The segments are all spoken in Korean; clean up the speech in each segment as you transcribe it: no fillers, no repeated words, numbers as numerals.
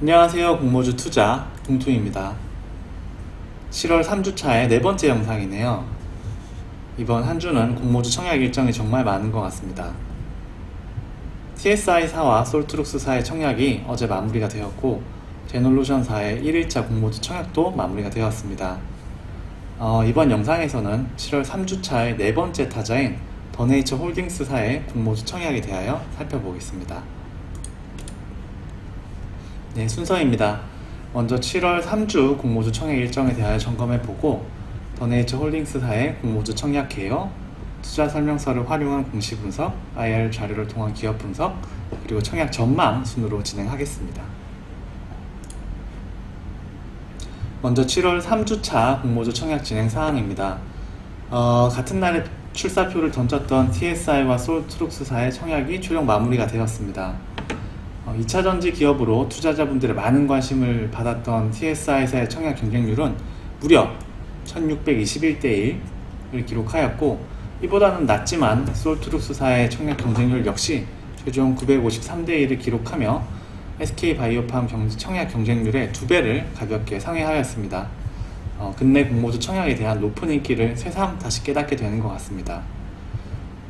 안녕하세요. 공모주 투자 동투입니다. 7월 3주차의 네 번째 영상이네요. 이번 한 주는 공모주 청약 일정이 정말 많은 것 같습니다. TSI사와 솔트룩스사의 청약이 어제 마무리가 되었고, 제놀루션사의 1일차 공모주 청약도 마무리가 되었습니다. 이번 영상에서는 7월 3주차의 네 번째 타자인 더네이처 홀딩스사의 공모주 청약에 대하여 살펴보겠습니다. 네, 순서입니다. 먼저 7월 3주 공모주 청약 일정에 대하여 점검해보고, 더네이처 홀딩스사의 공모주 청약 개요, 투자 설명서를 활용한 공시 분석, IR 자료를 통한 기업 분석, 그리고 청약 전망 순으로 진행하겠습니다. 먼저 7월 3주차 공모주 청약 진행 사항입니다. 같은 날에 출사표를 던졌던 TSI와 솔트룩스사의 청약이 최종 마무리가 되었습니다. 2차전지 기업으로 투자자분들의 많은 관심을 받았던 TSI사의 청약 경쟁률은 무려 1621대 1을 기록하였고, 이보다는 낮지만 솔트룩스사의 청약 경쟁률 역시 최종 953대 1을 기록하며 SK바이오팜 청약 경쟁률의 2배를 가볍게 상회하였습니다. 근내 공모주 청약에 대한 높은 인기를 새삼 다시 깨닫게 되는 것 같습니다.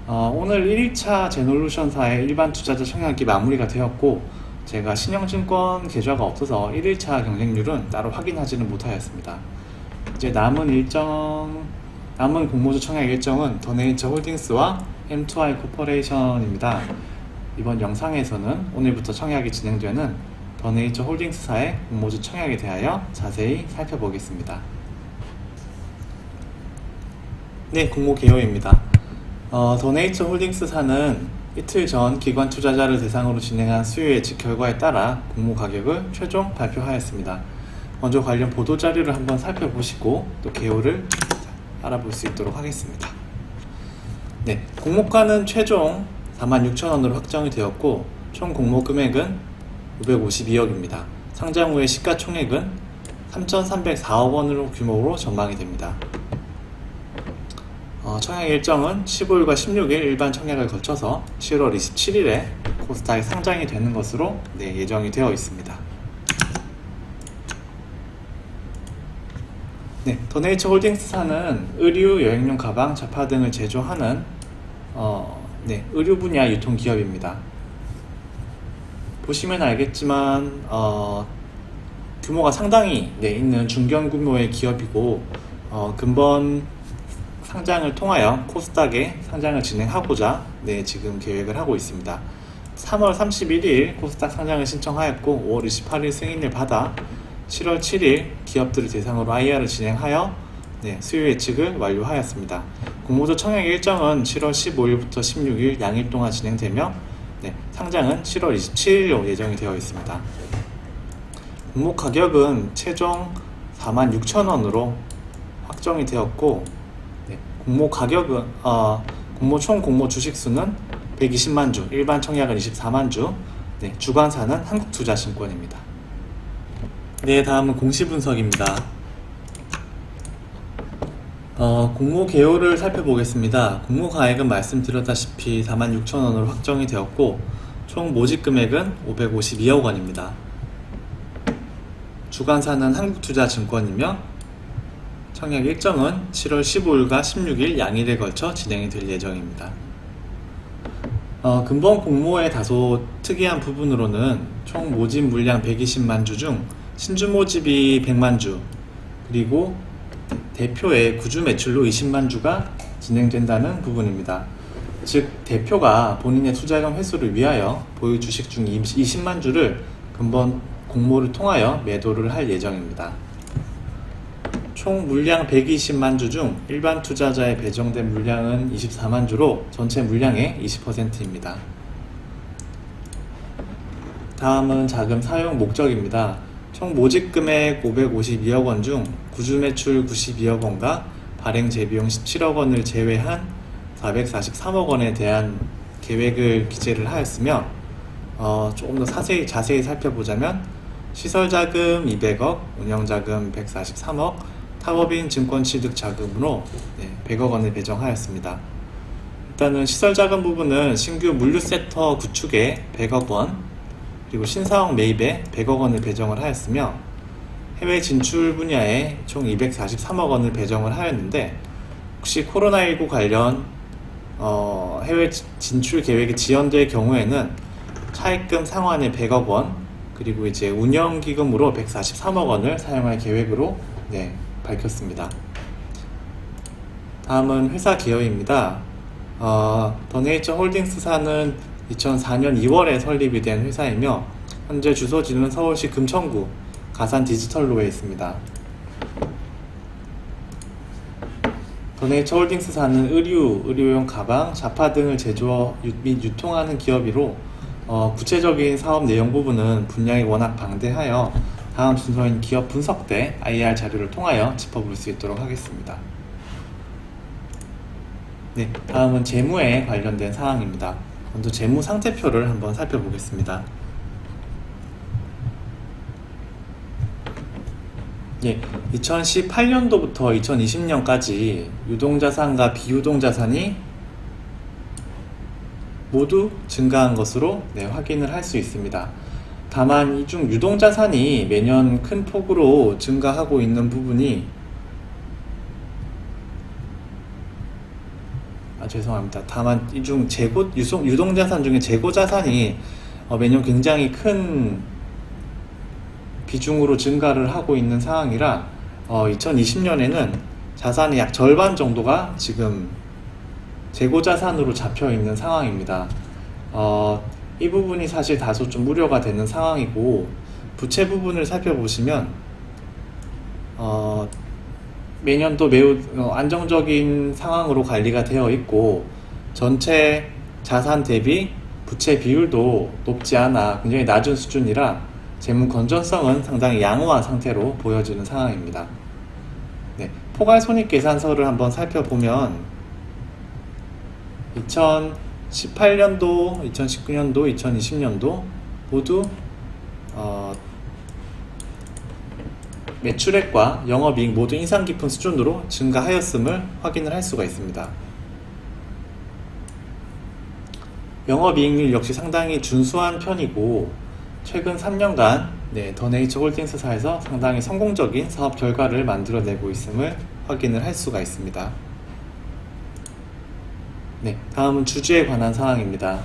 오늘 1일차 제놀루션사의 일반 투자자 청약이 마무리가 되었고, 제가 신영증권 계좌가 없어서 1일차 경쟁률은 따로 확인하지는 못하였습니다. 이제 남은 공모주 청약 일정은 더네이처 홀딩스와 M2I 코퍼레이션입니다. 이번 영상에서는 오늘부터 청약이 진행되는 더네이처 홀딩스사의 공모주 청약에 대하여 자세히 살펴보겠습니다. 네, 공모 개요입니다. 더네이처 홀딩스사는 이틀 전 기관 투자자를 대상으로 진행한 수요 예측 결과에 따라 공모 가격을 최종 발표하였습니다. 먼저 관련 보도자료를 한번 살펴보시고 또 개요를 알아볼 수 있도록 하겠습니다. 네, 공모가는 최종 46,000원으로 확정이 되었고, 총 공모 금액은 552억입니다. 상장 후의 시가총액은 3,304억 원으로 규모로 전망이 됩니다. 청약 일정은 15일과 16일 일반 청약을 거쳐서 7월 27일에 코스닥에 상장이 되는 것으로 예정이 되어 있습니다. 네, 더네이처 홀딩스사는 의류, 여행용 가방, 잡화 등을 제조하는 의류 분야 유통기업입니다. 보시면 알겠지만 규모가 상당히 있는 중견 규모의 기업이고, 근본 상장을 통하여 코스닥에 상장을 진행하고자 지금 계획을 하고 있습니다. 3월 31일 코스닥 상장을 신청하였고, 5월 28일 승인을 받아 7월 7일 기업들을 대상으로 IR을 진행하여 수요 예측을 완료하였습니다. 공모주 청약 일정은 7월 15일부터 16일 양일 동안 진행되며, 상장은 7월 27일로 예정이 되어 있습니다. 공모 가격은 최종 46,000원으로 확정이 되었고, 공모 가격은 총 공모 주식수는 120만 주, 일반 청약은 24만 주, 주관사는 한국투자증권입니다. 다음은 공시 분석입니다. 공모 개요를 살펴보겠습니다. 공모 가액은 말씀드렸다시피 46,000원으로 확정이 되었고, 총 모집 금액은 552억 원입니다. 주관사는 한국투자증권이며, 청약 일정은 7월 15일과 16일 양일에 걸쳐 진행이 될 예정입니다. 근본 공모의 다소 특이한 부분으로는 총 모집 물량 120만 주 중 신주 모집이 100만 주, 그리고 대표의 구주 매출로 20만 주가 진행된다는 부분입니다. 즉, 대표가 본인의 투자금 회수를 위하여 보유 주식 중 20만 주를 근본 공모를 통하여 매도를 할 예정입니다. 총 물량 120만 주 중 일반 투자자에 배정된 물량은 24만 주로 전체 물량의 20%입니다. 다음은 자금 사용 목적입니다. 총 모집 금액 552억 원 중 구주 매출 92억 원과 발행 재비용 17억 원을 제외한 443억 원에 대한 계획을 기재를 하였으며, 조금 더 자세히 살펴보자면 시설자금 200억, 운영자금 143억, 타법인 증권 취득 자금으로 100억 원을 배정하였습니다. 일단은 시설자금 부분은 신규 물류센터 구축에 100억 원, 그리고 신사업 매입에 100억 원을 배정을 하였으며 해외 진출 분야에 총 243억 원을 배정을 하였는데, 혹시 코로나19 관련 해외 진출 계획이 지연될 경우에는 차입금 상환에 100억 원, 그리고 이제 운영기금으로 143억 원을 사용할 계획으로 밝혔습니다. 다음은 회사 개요입니다. 더네이처 홀딩스사는 2004년 2월에 설립이 된 회사이며 현재 주소지는 서울시 금천구 가산 디지털로에 있습니다. 더네이처 홀딩스사는 의류용 가방, 자파 등을 제조 및 유통하는 기업이로 구체적인 사업 내용 부분은 분량이 워낙 방대하여 다음 순서인 기업 분석 때 IR 자료를 통하여 짚어볼 수 있도록 하겠습니다. 다음은 재무에 관련된 사항입니다. 먼저 재무 상태표를 한번 살펴보겠습니다. 2018년도부터 2020년까지 유동자산과 비유동자산이 모두 증가한 것으로 확인을 할 수 있습니다. 다만 이 중 유동자산이 매년 큰 폭으로 증가하고 있는 부분이 죄송합니다. 다만 이 중 유동자산 중에 재고자산이 매년 굉장히 큰 비중으로 증가를 하고 있는 상황이라 2020년에는 자산의 약 절반 정도가 지금 재고자산으로 잡혀 있는 상황입니다. 이 부분이 사실 다소 좀 우려가 되는 상황이고, 부채 부분을 살펴보시면 매년도 매우 안정적인 상황으로 관리가 되어 있고, 전체 자산 대비 부채 비율도 높지 않아 굉장히 낮은 수준이라 재무 건전성은 상당히 양호한 상태로 보여지는 상황입니다. 포괄손익계산서를 한번 살펴보면 2018년도, 2019년도, 2020년도 모두 매출액과 영업이익 모두 인상 깊은 수준으로 증가하였음을 확인을 할 수가 있습니다. 영업이익률 역시 상당히 준수한 편이고, 최근 3년간 더네이처 홀딩스사에서 상당히 성공적인 사업 결과를 만들어내고 있음을 확인을 할 수가 있습니다. 다음은 주주에 관한 사항입니다.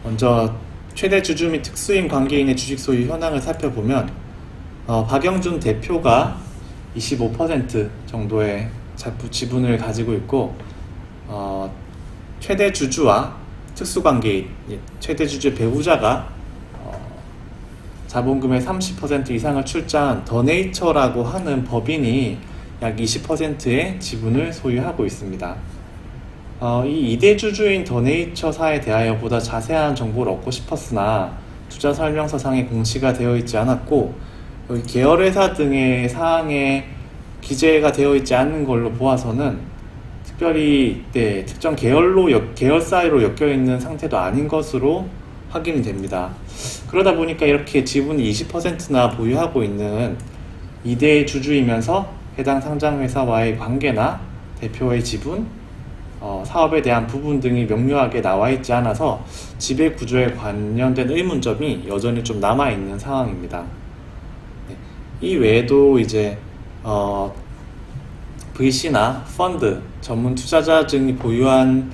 먼저 최대 주주 및 특수인 관계인의 주식 소유 현황을 살펴보면 박영준 대표가 25% 정도의 지분을 가지고 있고, 최대 주주와 특수관계인, 최대 주주의 배우자가 자본금의 30% 이상을 출자한 더네이처라고 하는 법인이 약 20%의 지분을 소유하고 있습니다. 이 2대 주주인 더네이처사에 대하여 보다 자세한 정보를 얻고 싶었으나 투자 설명서상에 공시가 되어 있지 않았고, 여기 계열회사 등의 사항에 기재가 되어 있지 않는 걸로 보아서는 특별히 특정 계열사로 엮여 있는 상태도 아닌 것으로 확인이 됩니다. 그러다 보니까 이렇게 지분이 20%나 보유하고 있는 2대 주주이면서 해당 상장회사와의 관계나 대표의 지분, 사업에 대한 부분 등이 명료하게 나와 있지 않아서 지배 구조에 관련된 의문점이 여전히 좀 남아 있는 상황입니다. 이 외에도 이제 VC나 펀드, 전문 투자자 등이 보유한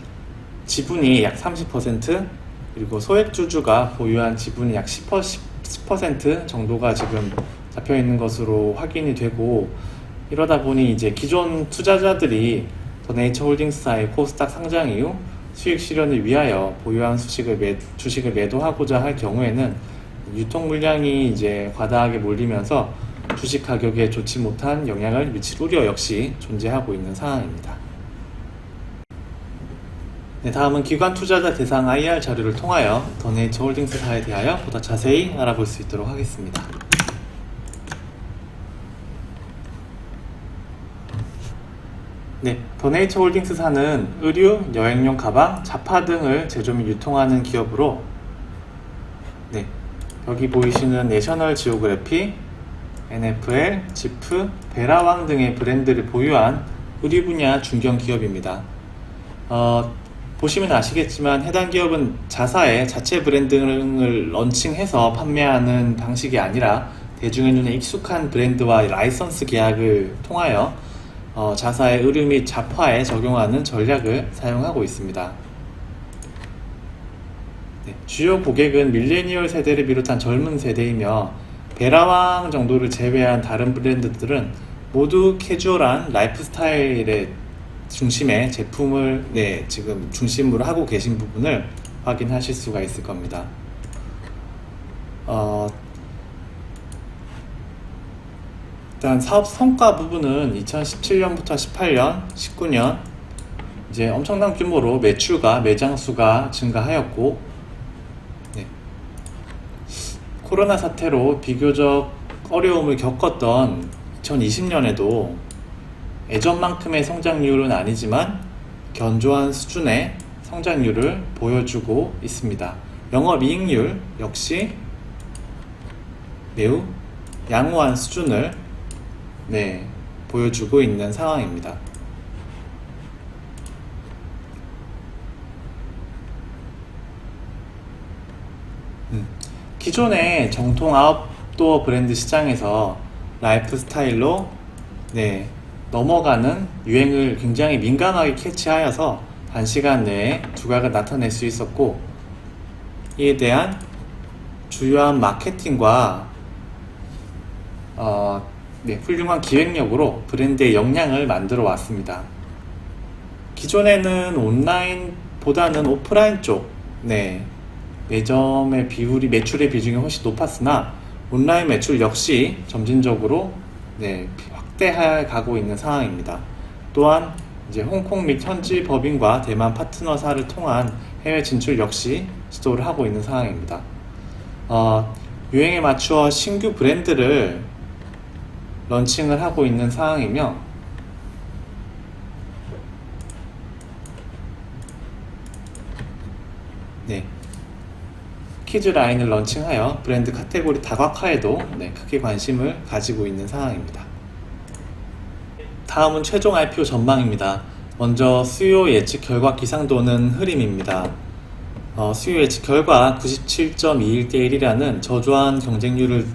지분이 약 30%, 그리고 소액주주가 보유한 지분이 약 10% 정도가 지금 잡혀 있는 것으로 확인이 되고, 이러다 보니 이제 기존 투자자들이 더네이처 홀딩스사의 코스닥 상장 이후 수익 실현을 위하여 보유한 주식을 매도하고자 할 경우에는 유통 물량이 이제 과다하게 몰리면서 주식 가격에 좋지 못한 영향을 미칠 우려 역시 존재하고 있는 상황입니다. 다음은 기관 투자자 대상 IR 자료를 통하여 더네이처 홀딩스사에 대하여 보다 자세히 알아볼 수 있도록 하겠습니다. 더네이처 홀딩스사는 의류, 여행용 가방, 자파 등을 제조 및 유통하는 기업으로 여기 보이시는 내셔널 지오그래피, NFL, 지프, 베라왕 등의 브랜드를 보유한 의류 분야 중견 기업입니다. 보시면 아시겠지만 해당 기업은 자사의 자체 브랜딩을 런칭해서 판매하는 방식이 아니라 대중의 눈에 익숙한 브랜드와 라이선스 계약을 통하여 자사의 의류 및 잡화에 적용하는 전략을 사용하고 있습니다. 네, 주요 고객은 밀레니얼 세대를 비롯한 젊은 세대이며 베라왕 정도를 제외한 다른 브랜드들은 모두 캐주얼한 라이프 스타일의 중심의 제품을 지금 중심으로 하고 계신 부분을 확인하실 수가 있을 겁니다. 일단 사업 성과 부분은 2017년부터 18년, 19년 이제 엄청난 규모로 매출과 매장 수가 증가하였고, 코로나 사태로 비교적 어려움을 겪었던 2020년에도 예전만큼의 성장률은 아니지만 견조한 수준의 성장률을 보여주고 있습니다. 영업이익률 역시 매우 양호한 수준을 보여주고 있는 상황입니다. 기존의 정통 아웃도어 브랜드 시장에서 라이프 스타일로 넘어가는 유행을 굉장히 민감하게 캐치하여서 단시간 내에 두각을 나타낼 수 있었고, 이에 대한 주요한 마케팅과 훌륭한 기획력으로 브랜드의 역량을 만들어 왔습니다. 기존에는 온라인보다는 오프라인 쪽 매점의 비율이 매출의 비중이 훨씬 높았으나 온라인 매출 역시 점진적으로 확대해 가고 있는 상황입니다. 또한 이제 홍콩 및 현지 법인과 대만 파트너사를 통한 해외 진출 역시 시도를 하고 있는 상황입니다. 유행에 맞추어 신규 브랜드를 런칭을 하고 있는 상황이며, 키즈 라인을 런칭하여 브랜드 카테고리 다각화에도 크게 관심을 가지고 있는 상황입니다. 다음은 최종 IPO 전망입니다. 먼저 수요 예측 결과 기상도는 흐림입니다. 수요 예측 결과 97.21대1이라는 저조한 경쟁률을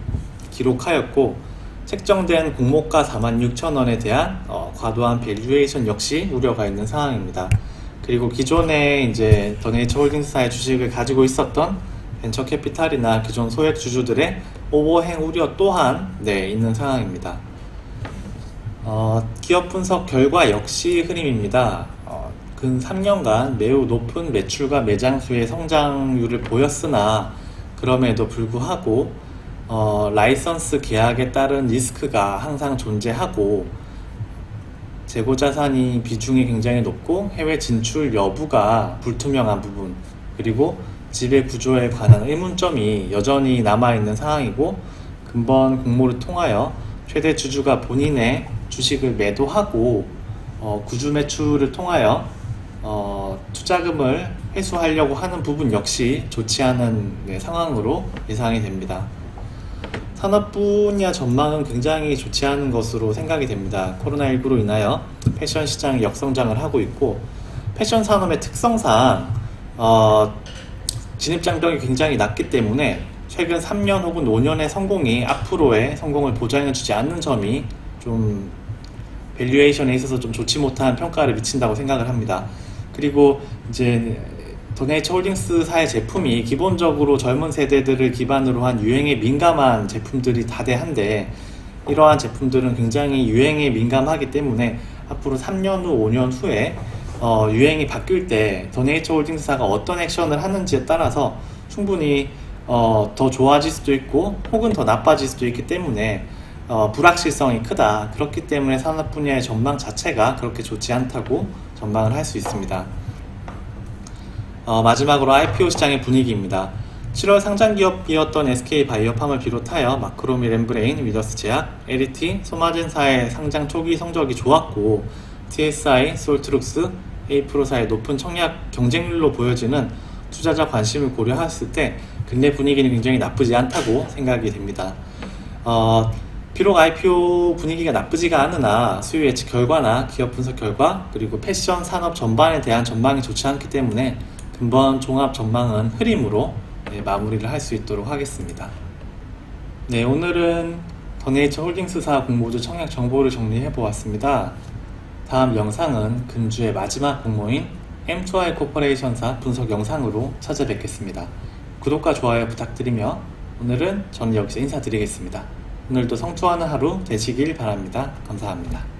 기록하였고, 책정된 공모가 46,000원에 대한 과도한 밸류에이션 역시 우려가 있는 상황입니다. 그리고 기존에 이제 더네이처홀딩스사의 주식을 가지고 있었던 벤처 캐피탈이나 기존 소액 주주들의 오버행 우려 또한 있는 상황입니다. 기업 분석 결과 역시 흐림입니다. 근 3년간 매우 높은 매출과 매장 수의 성장률을 보였으나 그럼에도 불구하고 라이선스 계약에 따른 리스크가 항상 존재하고, 재고 자산이 비중이 굉장히 높고 해외 진출 여부가 불투명한 부분, 그리고 지배 구조에 관한 의문점이 여전히 남아있는 상황이고, 금번 공모를 통하여 최대 주주가 본인의 주식을 매도하고 구주 매출을 통하여 투자금을 회수하려고 하는 부분 역시 좋지 않은 상황으로 예상이 됩니다. 산업 분야 전망은 굉장히 좋지 않은 것으로 생각이 됩니다. 코로나19로 인하여 패션 시장이 역성장을 하고 있고, 패션 산업의 특성상 진입장벽이 굉장히 낮기 때문에 최근 3년 혹은 5년의 성공이 앞으로의 성공을 보장해주지 않는 점이 좀 밸류에이션에 있어서 좀 좋지 못한 평가를 미친다고 생각을 합니다. 그리고 이제 더네이처홀딩스사의 제품이 기본적으로 젊은 세대들을 기반으로 한 유행에 민감한 제품들이 다대한데, 이러한 제품들은 굉장히 유행에 민감하기 때문에 앞으로 3년 후, 5년 후에 유행이 바뀔 때 더네이처홀딩스사가 어떤 액션을 하는지에 따라서 충분히 더 좋아질 수도 있고 혹은 더 나빠질 수도 있기 때문에 불확실성이 크다. 그렇기 때문에 산업 분야의 전망 자체가 그렇게 좋지 않다고 전망을 할 수 있습니다. 마지막으로 IPO 시장의 분위기입니다. 7월 상장기업이었던 SK바이오팜을 비롯하여 마크로미 렘브레인, 위더스 제약, LET, 소마젠사의 상장 초기 성적이 좋았고, TSI, 솔트룩스, 에이프로사의 높은 청약 경쟁률로 보여지는 투자자 관심을 고려했을 때 근래 분위기는 굉장히 나쁘지 않다고 생각이 됩니다. 비록 IPO 분위기가 나쁘지가 않으나 수요 예측 결과나 기업 분석 결과 그리고 패션 산업 전반에 대한 전망이 좋지 않기 때문에 근본 종합 전망은 흐림으로 마무리를 할 수 있도록 하겠습니다. 네, 오늘은 더네이처 홀딩스사 공모주 청약 정보를 정리해 보았습니다. 다음 영상은 금주의 마지막 공모인 M2I 코퍼레이션사 분석 영상으로 찾아뵙겠습니다. 구독과 좋아요 부탁드리며 오늘은 저는 여기서 인사드리겠습니다. 오늘도 성투하는 하루 되시길 바랍니다. 감사합니다.